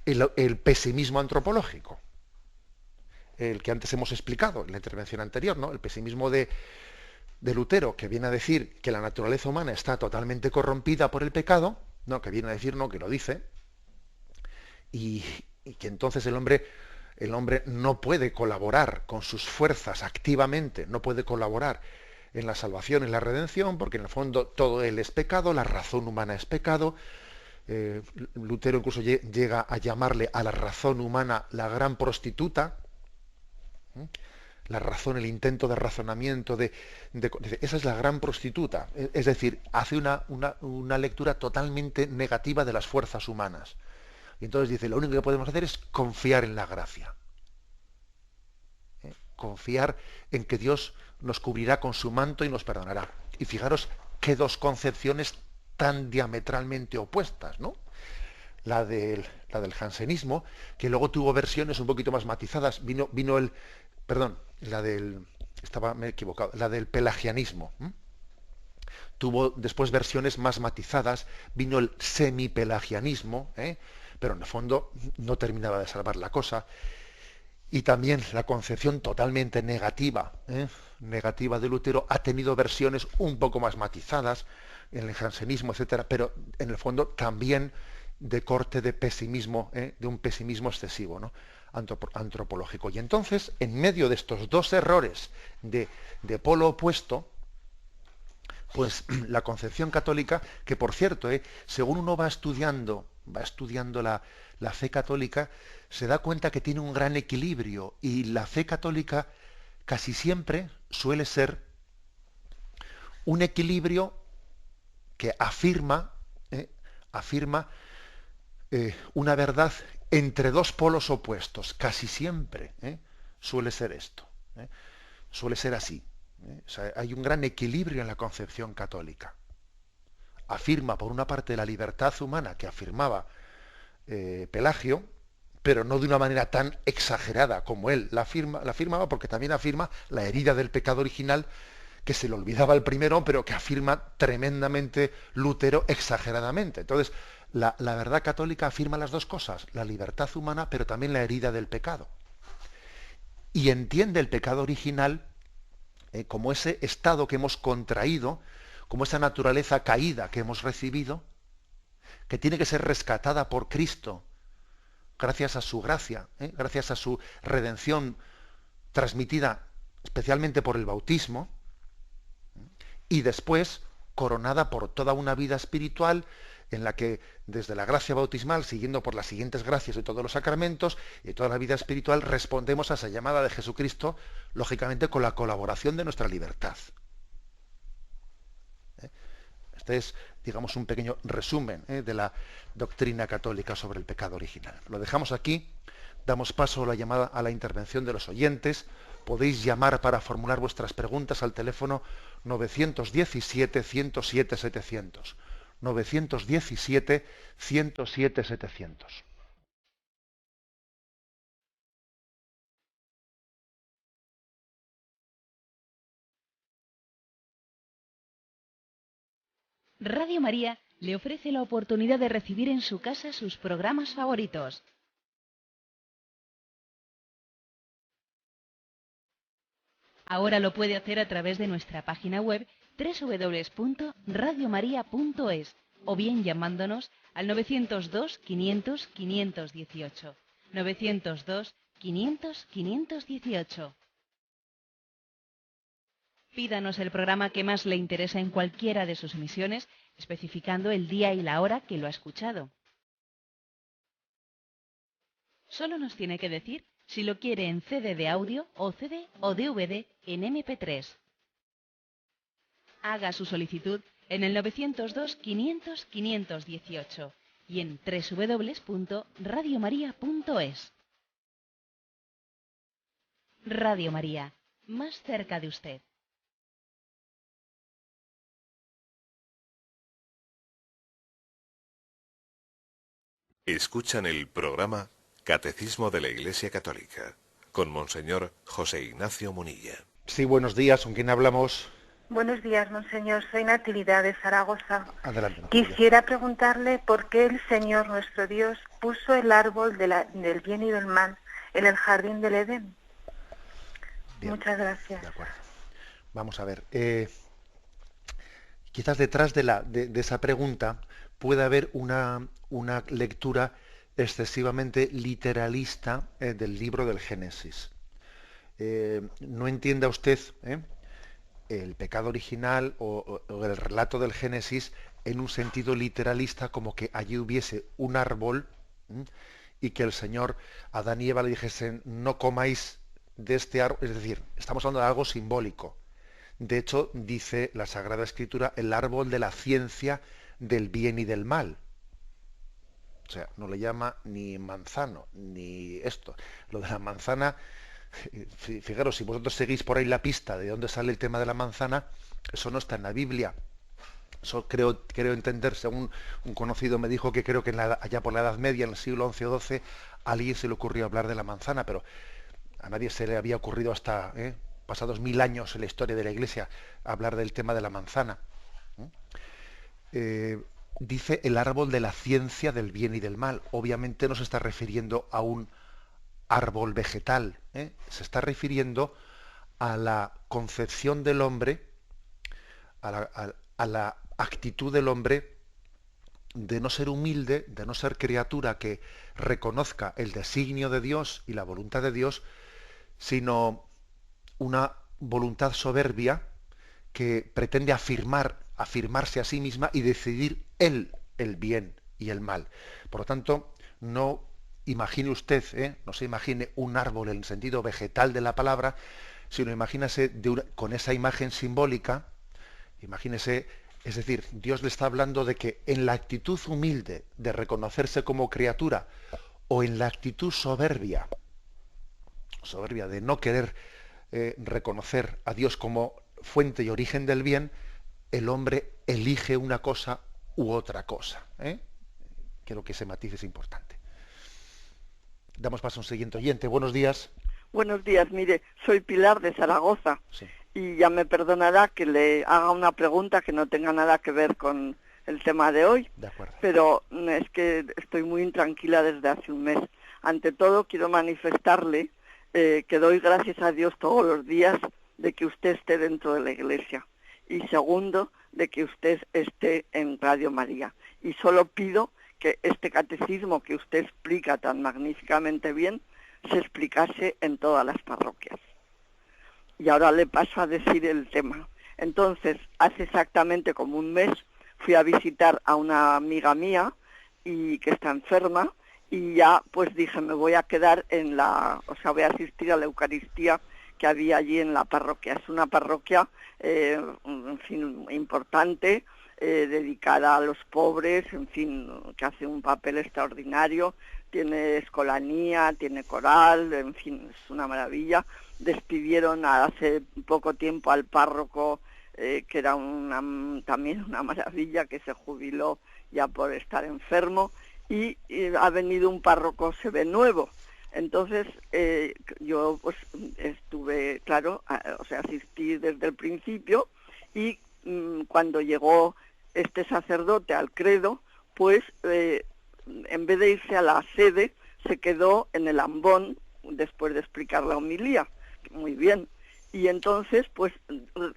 el pesimismo antropológico, el que antes hemos explicado en la intervención anterior, ¿no? El pesimismo de Lutero, que viene a decir que la naturaleza humana está totalmente corrompida por el pecado, no, que viene a decir, no, que lo dice, y que entonces el hombre no puede colaborar con sus fuerzas activamente, no puede colaborar en la salvación, en la redención, porque en el fondo todo él es pecado, la razón humana es pecado. Lutero incluso llega a llamarle a la razón humana la gran prostituta. La razón, el intento de razonamiento, esa es la gran prostituta. Es decir, hace una lectura totalmente negativa de las fuerzas humanas. Y entonces dice, lo único que podemos hacer es confiar en la gracia. Confiar en que Dios nos cubrirá con su manto y nos perdonará. Y fijaros qué dos concepciones tan diametralmente opuestas, ¿no? La del jansenismo, que luego tuvo versiones un poquito más matizadas. Me he equivocado, la del pelagianismo. Tuvo después versiones más matizadas, vino el semipelagianismo, pero en el fondo no terminaba de salvar la cosa. Y también la concepción totalmente negativa de Lutero ha tenido versiones un poco más matizadas en el jansenismo, etcétera, pero en el fondo también de corte de pesimismo, de un pesimismo excesivo, ¿no?, antropológico. Y entonces, en medio de estos dos errores de polo opuesto, pues la concepción católica, que por cierto, según uno va estudiando la fe católica, se da cuenta que tiene un gran equilibrio, y la fe católica casi siempre suele ser un equilibrio que afirma una verdad entre dos polos opuestos. Casi siempre suele ser esto. Suele ser así. O sea, hay un gran equilibrio en la concepción católica. Afirma, por una parte, la libertad humana que afirmaba Pelagio, pero no de una manera tan exagerada como él la afirmaba, porque también afirma la herida del pecado original, que se le olvidaba el primero, pero que afirma tremendamente Lutero exageradamente. Entonces, la verdad católica afirma las dos cosas, la libertad humana, pero también la herida del pecado. Y entiende el pecado original como ese estado que hemos contraído, como esa naturaleza caída que hemos recibido, que tiene que ser rescatada por Cristo, gracias a su gracia, gracias a su redención transmitida especialmente por el bautismo, y después coronada por toda una vida espiritual en la que desde la gracia bautismal, siguiendo por las siguientes gracias de todos los sacramentos y toda la vida espiritual, respondemos a esa llamada de Jesucristo, lógicamente con la colaboración de nuestra libertad. Este es, digamos, un pequeño resumen de la doctrina católica sobre el pecado original. Lo dejamos aquí, damos paso a la intervención de los oyentes. Podéis llamar para formular vuestras preguntas al teléfono 917-107-700. 917-107-700. Radio María le ofrece la oportunidad de recibir en su casa sus programas favoritos. Ahora lo puede hacer a través de nuestra página web www.radiomaria.es o bien llamándonos al 902 500 518. 902 500 518. Pídanos el programa que más le interesa en cualquiera de sus emisiones, especificando el día y la hora que lo ha escuchado. Solo nos tiene que decir si lo quiere en CD de audio o CD o DVD en MP3. Haga su solicitud en el 902 500 518 y en www.radiomaria.es. Radio María, más cerca de usted. Escuchan el programa Catecismo de la Iglesia Católica con Monseñor José Ignacio Munilla. Sí, buenos días. ¿Con quién hablamos? Buenos días, monseñor. Soy Natividad de Zaragoza. Adelante, Natalia. Quisiera preguntarle por qué el Señor nuestro Dios puso el árbol del bien y del mal en el jardín del Edén. Bien. Muchas gracias. De acuerdo. Vamos a ver. Quizás detrás de esa pregunta puede haber una lectura excesivamente literalista del libro del Génesis. No entienda usted el pecado original o el relato del Génesis en un sentido literalista, como que allí hubiese un árbol y que el Señor a Adán y Eva le dijesen: no comáis de este árbol. Es decir, estamos hablando de algo simbólico. De hecho, dice la Sagrada Escritura, el árbol de la ciencia del bien y del mal. O sea, no le llama ni manzano, ni esto. Lo de la manzana, fijaros, si vosotros seguís por ahí la pista de dónde sale el tema de la manzana, eso no está en la Biblia. Eso creo entender, según un conocido me dijo, que creo que allá por la Edad Media, en el siglo XI o XII, a alguien se le ocurrió hablar de la manzana, pero a nadie se le había ocurrido hasta pasados 1000 años en la historia de la Iglesia hablar del tema de la manzana. Dice el árbol de la ciencia del bien y del mal. Obviamente no se está refiriendo a un árbol vegetal, se está refiriendo a la concepción del hombre, a la actitud del hombre de no ser humilde, de no ser criatura que reconozca el designio de Dios y la voluntad de Dios, sino una voluntad soberbia que pretende afirmarse a sí misma y decidir él el bien y el mal. Por lo tanto, no imagine usted, no se imagine un árbol en el sentido vegetal de la palabra, sino imagínese con esa imagen simbólica, imagínese, es decir, Dios le está hablando de que en la actitud humilde de reconocerse como criatura o en la actitud soberbia de no querer reconocer a Dios como fuente y origen del bien, el hombre elige una cosa u otra cosa. Creo que ese matiz es importante. Damos paso a un siguiente oyente. Buenos días. Buenos días, mire, soy Pilar de Zaragoza. Sí. Y ya me perdonará que le haga una pregunta que no tenga nada que ver con el tema de hoy. De acuerdo. Pero es que estoy muy intranquila desde hace un mes. Ante todo, quiero manifestarle que doy gracias a Dios todos los días de que usted esté dentro de la Iglesia. Y segundo, de que usted esté en Radio María. Y solo pido que este catecismo que usted explica tan magníficamente bien se explicase en todas las parroquias. Y ahora le paso a decir el tema. Entonces, hace exactamente como un mes fui a visitar a una amiga mía y que está enferma, y ya pues dije, me voy a quedar voy a asistir a la Eucaristía que había allí en la parroquia. Es una parroquia, en fin, importante, dedicada a los pobres, en fin, que hace un papel extraordinario, tiene escolanía, tiene coral, en fin, es una maravilla. Despidieron hace poco tiempo al párroco, que era también una maravilla, que se jubiló ya por estar enfermo, y ha venido un párroco nuevo. Entonces yo pues estuve, claro, asistí desde el principio, y cuando llegó este sacerdote al credo, pues en vez de irse a la sede, se quedó en el ambón después de explicar la homilía. Muy bien. Y entonces pues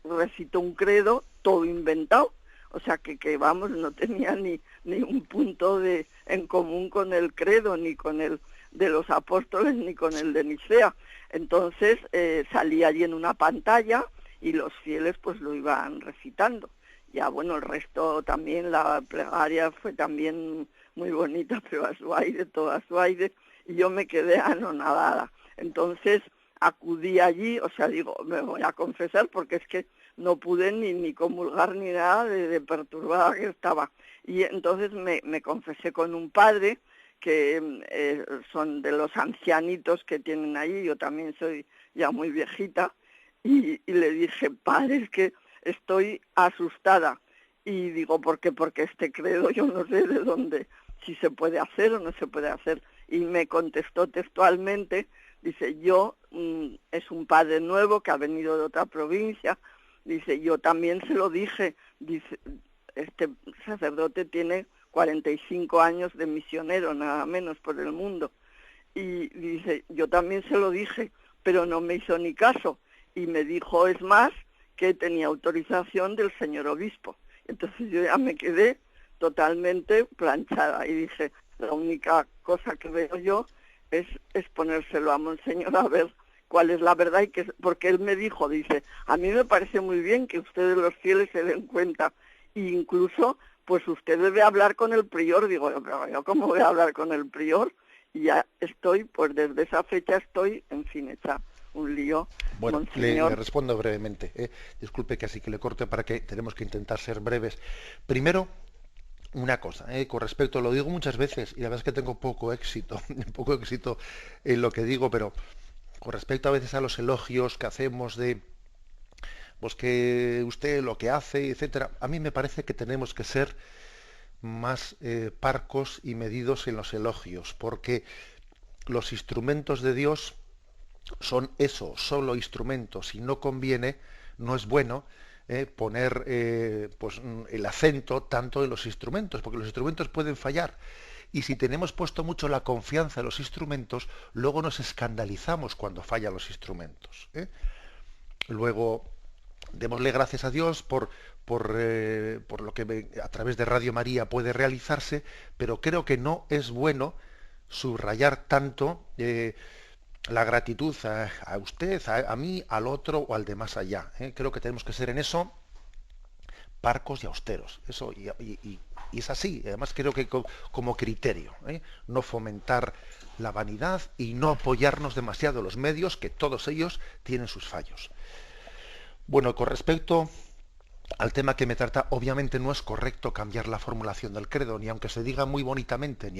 recitó un credo todo inventado. O sea que vamos, no tenía ni un punto en común con el credo, ni con el de los apóstoles, ni con el de Nicea. Entonces salía allí en una pantalla y los fieles pues lo iban recitando. Ya bueno, el resto también, la plegaria fue también muy bonita, pero a su aire, todo a su aire, y yo me quedé anonadada. Entonces acudí allí, digo, me voy a confesar porque es que no pude ni comulgar ni nada de perturbada que estaba. Y entonces me confesé con un padre, que son de los ancianitos que tienen ahí, yo también soy ya muy viejita, y le dije, padre, es que estoy asustada. Y digo, ¿por qué? Porque este credo yo no sé de dónde si se puede hacer o no se puede hacer. Y me contestó textualmente, dice, es un padre nuevo que ha venido de otra provincia, dice, yo también se lo dije, dice, este sacerdote tiene 45 años de misionero, nada menos, por el mundo. Y dice, yo también se lo dije, pero no me hizo ni caso. Y me dijo, es más, que tenía autorización del señor obispo. Entonces yo ya me quedé totalmente planchada y dije, la única cosa que veo yo es ponérselo a Monseñor a ver cuál es la verdad, porque él me dijo, dice, a mí me parece muy bien que ustedes los fieles se den cuenta, e incluso pues usted debe hablar con el prior. Digo, pero yo cómo voy a hablar con el prior, y ya estoy, pues desde esa fecha estoy, en fin, hecha un lío. Bueno, Monseñor. le respondo brevemente. Disculpe que así que le corte, para que tenemos que intentar ser breves. Primero, una cosa, con respecto, lo digo muchas veces, y la verdad es que tengo poco éxito en lo que digo, pero con respecto a veces a los elogios que hacemos de, pues que usted lo que hace, etcétera, a mí me parece que tenemos que ser más parcos y medidos en los elogios, porque los instrumentos de Dios son eso, solo instrumentos, y no conviene, no es bueno poner pues, el acento tanto en los instrumentos, porque los instrumentos pueden fallar. Y si tenemos puesto mucho la confianza en los instrumentos, luego nos escandalizamos cuando fallan los instrumentos. Luego, démosle gracias a Dios por lo que a través de Radio María puede realizarse, pero creo que no es bueno subrayar tanto la gratitud a usted, a mí, al otro o al de más allá. Creo que tenemos que ser en eso parcos y austeros. Eso y es así. Además creo que como criterio, no fomentar la vanidad y no apoyarnos demasiado en los medios, que todos ellos tienen sus fallos. Bueno, con respecto al tema que me trata, obviamente no es correcto cambiar la formulación del credo, ni aunque se diga muy bonitamente,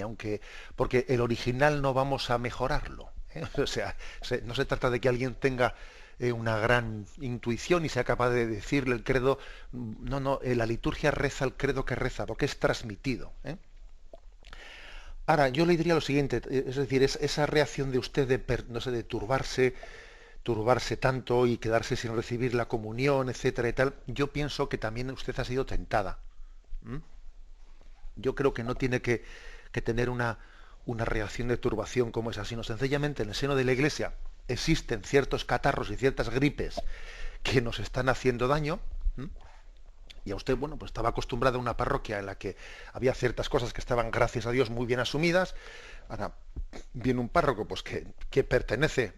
porque el original no vamos a mejorarlo. O sea, no se trata de que alguien tenga una gran intuición y sea capaz de decirle el credo. No, la liturgia reza el credo que reza, porque es transmitido. Ahora, yo le diría lo siguiente, es decir, esa reacción de usted de turbarse tanto y quedarse sin recibir la comunión, etcétera y tal, yo pienso que también usted ha sido tentada. Yo creo que no tiene que tener una reacción de turbación como esa, sino sencillamente en el seno de la Iglesia existen ciertos catarros y ciertas gripes que nos están haciendo daño. Y a usted, bueno, pues estaba acostumbrado a una parroquia en la que había ciertas cosas que estaban, gracias a Dios, muy bien asumidas. Ahora viene un párroco pues que pertenece,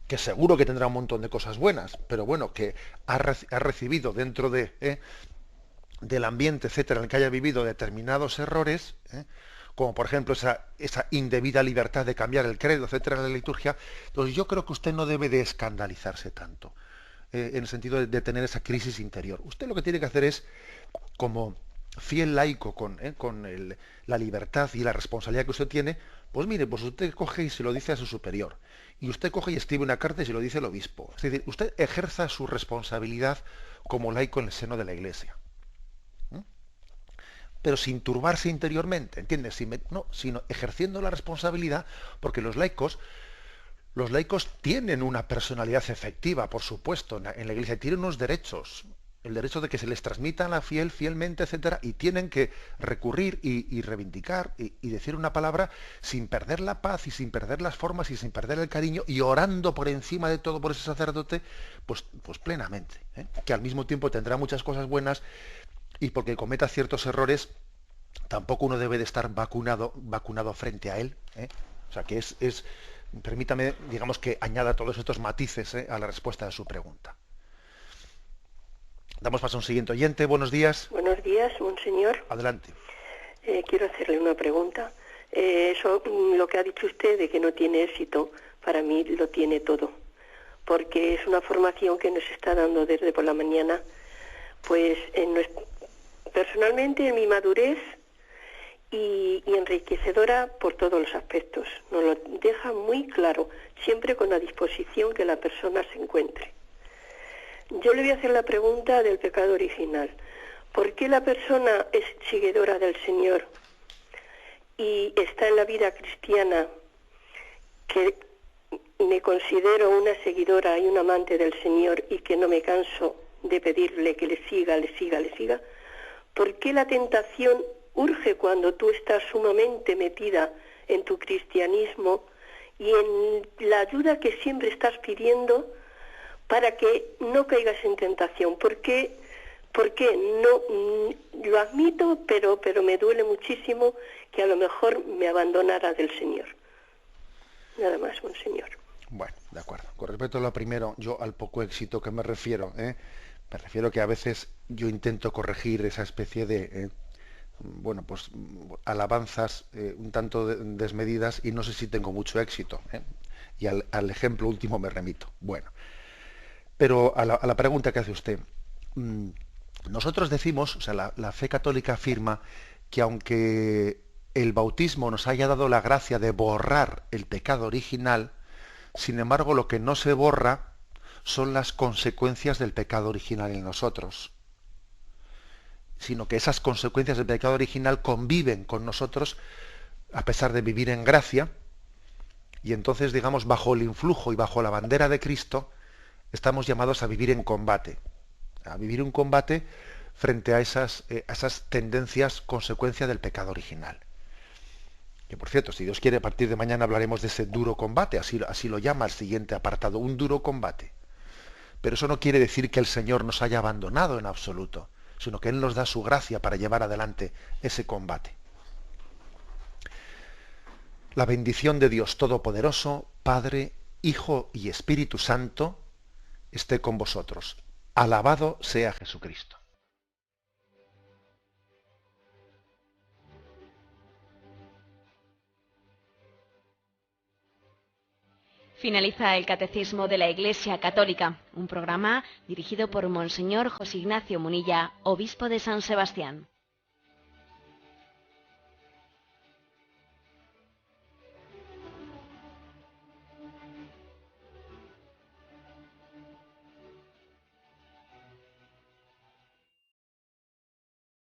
que seguro que tendrá un montón de cosas buenas, pero bueno, que ha recibido dentro del ambiente, etcétera, en el que haya vivido determinados errores, como por ejemplo esa indebida libertad de cambiar el credo, etcétera, en la liturgia. Entonces yo creo que usted no debe de escandalizarse tanto, en el sentido de tener esa crisis interior. Usted lo que tiene que hacer es, como fiel laico con la libertad y la responsabilidad que usted tiene, pues mire, pues usted coge y se lo dice a su superior, y usted coge y escribe una carta y se lo dice al obispo. Es decir, usted ejerza su responsabilidad como laico en el seno de la Iglesia, pero sin turbarse interiormente, ¿entiendes? Sino ejerciendo la responsabilidad, porque los laicos tienen una personalidad efectiva, por supuesto, en la Iglesia, tienen unos derechos, el derecho de que se les transmita la fielmente, etcétera, y tienen que recurrir y reivindicar y decir una palabra sin perder la paz y sin perder las formas y sin perder el cariño, y orando por encima de todo por ese sacerdote, pues plenamente, que al mismo tiempo tendrá muchas cosas buenas, y porque cometa ciertos errores, tampoco uno debe de estar vacunado frente a él. O sea, que permítame, digamos, que añada todos estos matices a la respuesta de su pregunta. Damos paso a un siguiente oyente. Buenos días. Buenos días, monseñor. Adelante. Quiero hacerle una pregunta. Eso, lo que ha dicho usted de que no tiene éxito, para mí lo tiene todo. Porque es una formación que nos está dando desde por la mañana, pues personalmente en mi madurez y enriquecedora por todos los aspectos. Nos lo deja muy claro, siempre con la disposición que la persona se encuentre. Yo le voy a hacer la pregunta del pecado original. ¿Por qué la persona es seguidora del Señor y está en la vida cristiana, que me considero una seguidora y un amante del Señor y que no me canso de pedirle que le siga, ¿por qué la tentación urge cuando tú estás sumamente metida en tu cristianismo y en la ayuda que siempre estás pidiendo para que no caigas en tentación? ¿Por qué no? Lo admito, pero me duele muchísimo que a lo mejor me abandonara del Señor. Nada más, monseñor. Bueno, de acuerdo. Con respecto a lo primero, yo al poco éxito que me refiero, me refiero que a veces yo intento corregir esa especie de, alabanzas un tanto desmedidas y no sé si tengo mucho éxito. Y al ejemplo último me remito. Bueno, pero a la pregunta que hace usted. Nosotros decimos, o sea, la fe católica afirma que aunque el bautismo nos haya dado la gracia de borrar el pecado original, sin embargo lo que no se borra son las consecuencias del pecado original en nosotros, sino que esas consecuencias del pecado original conviven con nosotros a pesar de vivir en gracia, y entonces, digamos, bajo el influjo y bajo la bandera de Cristo, estamos llamados a vivir en combate, frente a esas tendencias consecuencia del pecado original. Que por cierto, si Dios quiere, a partir de mañana hablaremos de ese duro combate, así lo llama el siguiente apartado, un duro combate. Pero eso no quiere decir que el Señor nos haya abandonado en absoluto, sino que Él nos da su gracia para llevar adelante ese combate. La bendición de Dios Todopoderoso, Padre, Hijo y Espíritu Santo, esté con vosotros. Alabado sea Jesucristo. Finaliza el Catecismo de la Iglesia Católica, un programa dirigido por Monseñor José Ignacio Munilla, obispo de San Sebastián.